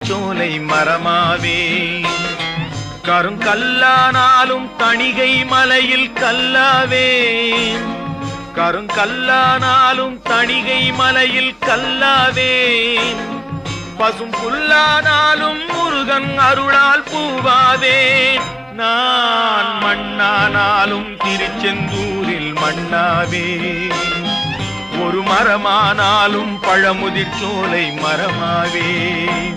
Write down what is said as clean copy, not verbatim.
பழமுதிர்ச்சோலை மரமாவே. கருங்கல்லானாலும் தணிகை மலையில் கல்லாவே. கருங்கல்லானாலும் தணிகை மலையில் கல்லாவே. பசும் புல்லானாலும் முருகன் அருளால் பூவாவே. நான் மண்ணானாலும் திருச்செந்தூரில் மண்ணாவே. ஒரு மரமானாலும் பழமுதிர்ச்சோலை மரமாவே.